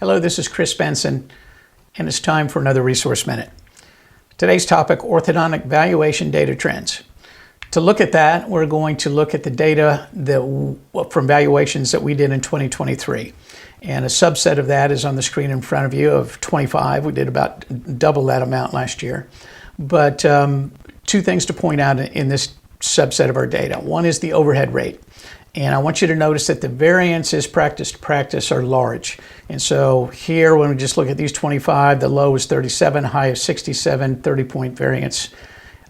Hello, this is Chris Bentson, and it's time for another resource minute. Today's topic, Orthodontic Valuation Data Trends. To look at that, we're going to look at the data from valuations that we did in 2023. And a subset of that is on the screen in front of you of 25. We did about double that amount last year. But two things to point out in this subset of our data. One is the overhead rate. And I want you to notice that the variances practice to practice are large. And so here, when we just look at these 25, the low is 37, high is 67, 30-point variance.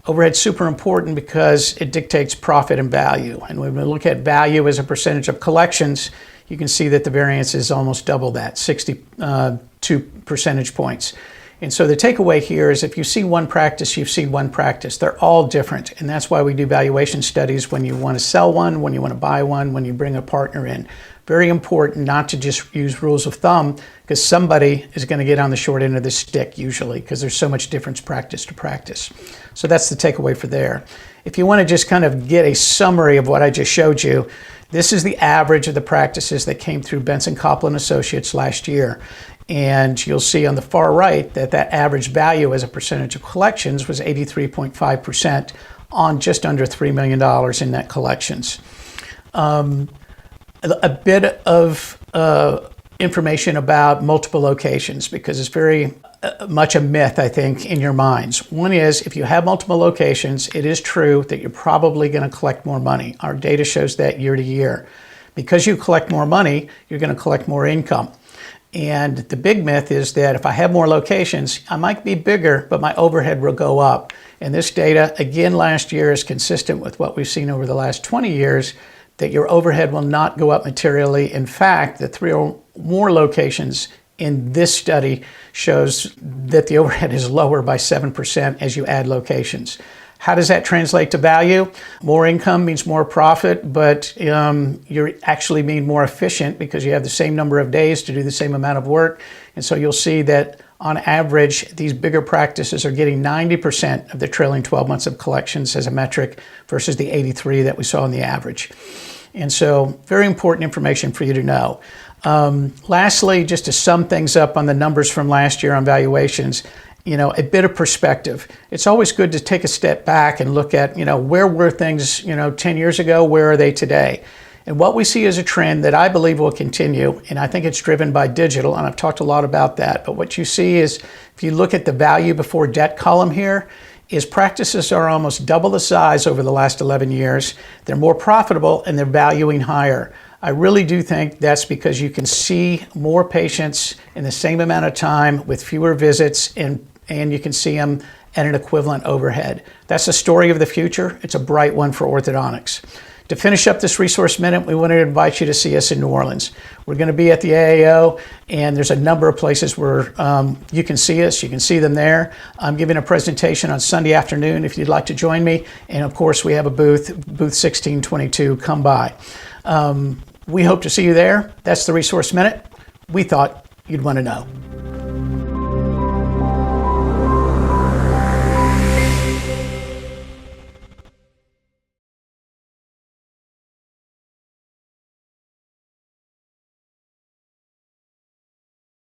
Overhead's super important because it dictates profit and value. And when we look at value as a percentage of collections, you can see that the variance is almost double that, 62 percentage points. And so the takeaway here is if you see one practice, you've seen one practice. They're all different. And that's why we do valuation studies when you want to sell one, when you want to buy one, when you bring a partner in. Very important not to just use rules of thumb, because somebody is going to get on the short end of the stick usually, because there's so much difference practice to practice. So that's the takeaway for there. If you want to just kind of get a summary of what I just showed you, this is the average of the practices that came through Benson Copland Associates last year. And you'll see on the far right that that average value as a percentage of collections was 83.5% on just under $3 million in net collections. A bit of information about multiple locations, because it's very much a myth, I think, in your minds. One is, if you have multiple locations, it is true that you're probably going to collect more money. Our data shows that year to year. Because you collect more money, you're going to collect more income. And the big myth is that if I have more locations, I might be bigger, but my overhead will go up. And this data, again, last year is consistent with what we've seen over the last 20 years, that your overhead will not go up materially. In fact, the 3 or more locations in this study shows that the overhead is lower by 7% as you add locations. How does that translate to value? More income means more profit, but you actually mean more efficient because you have the same number of days to do the same amount of work. And so you'll see that on average, these bigger practices are getting 90% of the trailing 12 months of collections as a metric versus the 83 that we saw in the average. And so very important information for you to know. Lastly, just to sum things up on the numbers from last year on valuations, a bit of perspective. It's always good to take a step back and look at, where were things, 10 years ago, where are they today? And what we see is a trend that I believe will continue, and I think it's driven by digital, and I've talked a lot about that. But what you see is, if you look at the value before debt column here, is practices are almost double the size over the last 11 years. They're more profitable and they're valuing higher. I really do think that's because you can see more patients in the same amount of time with fewer visits, and you can see them at an equivalent overhead. That's the story of the future. It's a bright one for orthodontics. To finish up this resource minute, we want to invite you to see us in New Orleans. We're going to be at the AAO, and there's a number of places where you can see us. You can see them there. I'm giving a presentation on Sunday afternoon if you'd like to join me. And of course, we have a booth 1622. Come by. We hope to see you there. That's the resource minute. We thought you'd want to know.